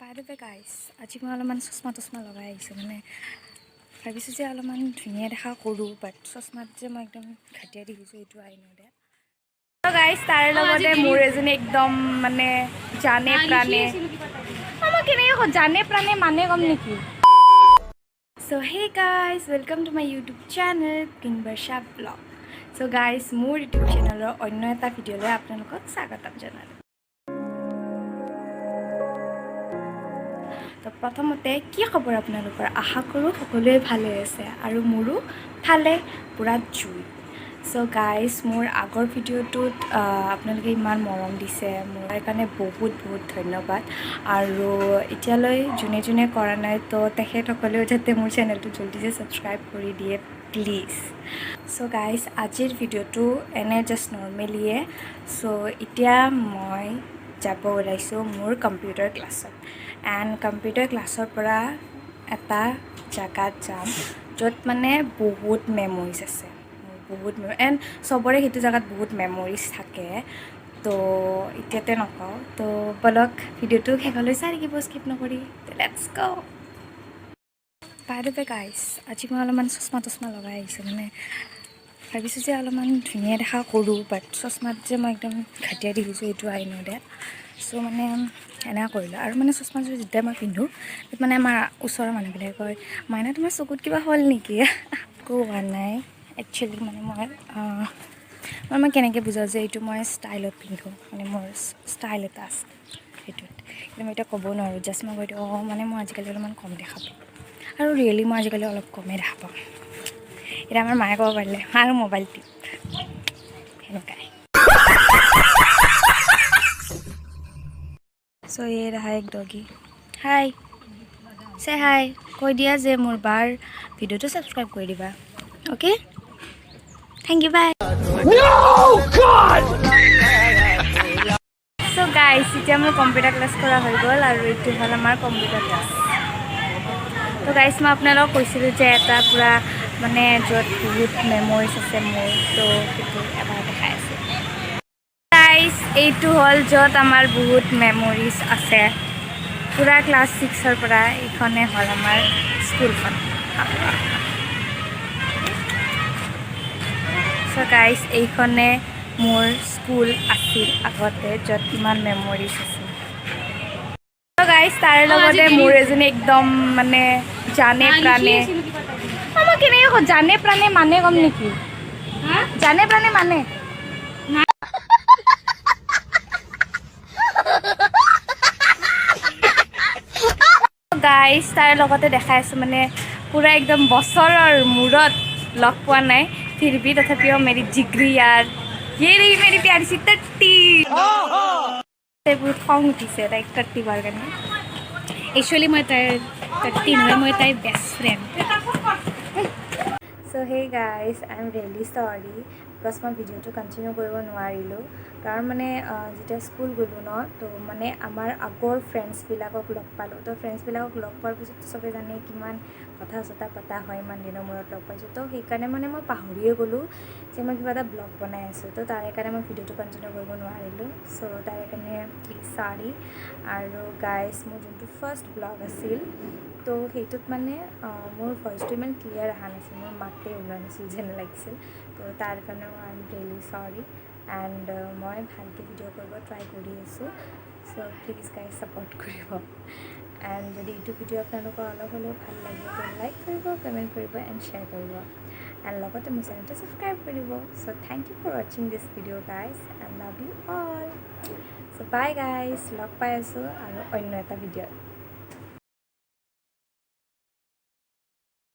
By the way guys, আজি মই অলপমান চশমা লগাই আহিছোঁ মানে ভাবিছোঁ যে অলপমান ধুনীয়া দেখা কৰোঁ বাট চশমাত যে মই একদম ঘাটিয়া দেখিছোঁ এইটো আই নো ডেট তো গাইজ তাৰ লগতে মোৰ এজনী একদম মানে জানে প্ৰাণে মই কেনেকৈ জানে প্ৰাণে মানে কম নেকি So hey guys, welcome to my YouTube channel Kinbarsha vlog. So guys, মোৰ YouTube channel অন্য এটা ভিডিঅ'লৈ আপোনালোকক স্বাগতম জনালোঁ। তো প্ৰথমতে কি খবৰ আপোনালোকৰ আশা কৰোঁ সকলোৱে ভালে আছে আৰু মোৰো ভালে পুৰা জুই সো গাইজ মোৰ আগৰ ভিডিঅ'টোত আপোনালোকে ইমান মৰম দিছে মোৰ কাৰণে বহুত ধন্যবাদ আৰু এতিয়ালৈ যোনে কৰা নাই তো তেখেতসকলেও যাতে মোৰ চেনেলটো জলদিছে ছাবস্ক্ৰাইব কৰি দিয়ে প্লিজ সো গাইজ আজিৰ ভিডিঅ'টো এনে জাষ্ট নৰ্মেলিয়ে সো এতিয়া মই যাব ওলাইছোঁ মোৰ কম্পিউটাৰ ক্লাছত এণ্ড কম্পিউটাৰ ক্লাছৰ পৰা এটা জাগাত যাম য'ত মানে বহুত মেমৰিজ আছে এণ্ড চবৰে সেইটো জাগাত বহুত মেমৰিজ থাকে তো এতিয়াতে নকওঁ তো বলক ভিডিঅ'টো শেষলৈ চাই থাকিব স্কিপ নকৰি let's go by the way guys আজি মই অলপমান চশমা লগাই আহিছোঁ মানে ভাবিছোঁ যে অলপমান ধুনীয়া দেখা কৰোঁ বাট চশমাত যে মই একদম ঘাটিয়া দেখিছোঁ এইটো আই নো ডেট চ' মানে এনেকুৱা কৰিলোঁ আৰু মানে চশমাযোৰ যেতিয়া মই পিন্ধোঁ তাত মানে আমাৰ ওচৰৰ মানুহবিলাকে কয় মাইনা তোমাৰ চকুত কিবা হ'ল নেকি একো হোৱা নাই একচুৱেলি মানে মই কেনেকৈ বুজাওঁ যে এইটো মই ষ্টাইলত পিন্ধোঁ মানে মোৰ ষ্টাইল এটা আছে সেইটোত কিন্তু মই এতিয়া ক'ব নোৱাৰোঁ জাষ্ট মই কৈ দিওঁ অঁ মানে মই আজিকালি অলপমান কম দেখা পাওঁ আৰু ৰিয়েলি মই আজিকালি অলপ কমেই দেখা পাওঁ এতিয়া আমাৰ মায়ে ক'ব পাৰিলে আৰু মোবাইল টিপ সেনেকুৱাই চ' এই ৰহা এক ডগি হাই চে হাই কৈ দিয়া যে মোৰ বাৰ ভিডিঅ'টো ছাবস্ক্ৰাইব কৰি দিবা অ'কে থেংক ইউ বাই চ' গাইজ এতিয়া মোৰ কম্পিউটাৰ ক্লাছ কৰা হৈ গ'ল আৰু এইটো হ'ল আমাৰ কম্পিউটাৰ ক্লাছ তো গাইজ মই আপোনালোকক কৈছিলোঁ যে এটা পূৰা মানে য'ত বহুত মেমৰিজ আছে মোৰ তো সেইটো এবাৰ দেখাই আছোঁ গাইজ এইটো হ'ল য'ত আমাৰ বহুত মেমৰিজ আছে পূৰা ক্লাছ 6ৰ পৰা এইখনে হ'ল আমাৰ স্কুলখন চ' গাইজ এইখনে মোৰ স্কুল আছিল আগতে য'ত ইমান মেমৰিজ আছিল চ' গাইজ তাৰ লগতে মোৰ এজনী একদম মানে জানে প্ৰাণে মই কেনেকৈ জানে প্ৰাণে মানে কম নেকি জানে প্ৰাণে মানে গাইজ তাৰ লগতে দেখাই আছোঁ মানে পূৰা একদম বছৰৰ মূৰত লগ পোৱা নাই ফিৰ ভি তথাপিও মেৰি জিগৰি यार ये रही मेरी प्यारी सी टट्टी বহুত খং উঠিছে তাইক টट्टी হোৱাৰ কাৰণে একচুৱেলি মই তাইৰ টट्टी নহয় মই তাইৰ best friend so' hey guys I am really চৰি বিকজ মই ভিডিঅ'টো কণ্টিনিউ কৰিব নোৱাৰিলোঁ কাৰণ মানে যেতিয়া স্কুল গ'লোঁ ন তো মানে আমাৰ আগৰ ফ্ৰেণ্ডছবিলাকক লগ পালোঁ তো ফ্ৰেণ্ডছবিলাকক লগ পোৱাৰ পিছত চবে জানে কিমান কথা চথা পতা হয় ইমান দিনৰ মূৰত লগ পাইছোঁ তো সেইকাৰণে মানে মই পাহৰিয়ে গ'লোঁ যে মই কিবা এটা ব্লগ বনাই আছোঁ তো তাৰে কাৰণে মই ভিডিঅ'টো কণ্টিনিউ কৰিব নোৱাৰিলোঁ চ' তাৰে কাৰণে প্লিজ চৰি আৰু গাইজ মোৰ যোনটো ফাৰ্ষ্ট ব্লগ আছিল তো সেইটোত মানে মোৰ ভইচটো ইমান ক্লিয়াৰ অহা নাছিল মোৰ মাতে ওলোৱা নাছিল যেন লাগিছিল তো তাৰ কাৰণেও আই এম ৰিয়েলি চৰি এণ্ড মই ভালকৈ ভিডিঅ' কৰিব ট্ৰাই কৰি আছোঁ চ' প্লিজ গাইজ ছাপৰ্ট কৰিব এণ্ড যদি এইটো ভিডিঅ' আপোনালোকৰ অলপ হ'লেও ভাল লাগে তো লাইক কৰিব কমেণ্ট কৰিব এণ্ড শ্বেয়াৰ কৰিব এণ্ড লগতে মোৰ চেনেলটো ছাবস্ক্ৰাইব কৰিব চ' থেংক ইউ ফৰ ৱাচিং this video' guys and love you all so' bye guys লগ পাই আছোঁ আৰু অন্য এটা ভিডিঅ'ত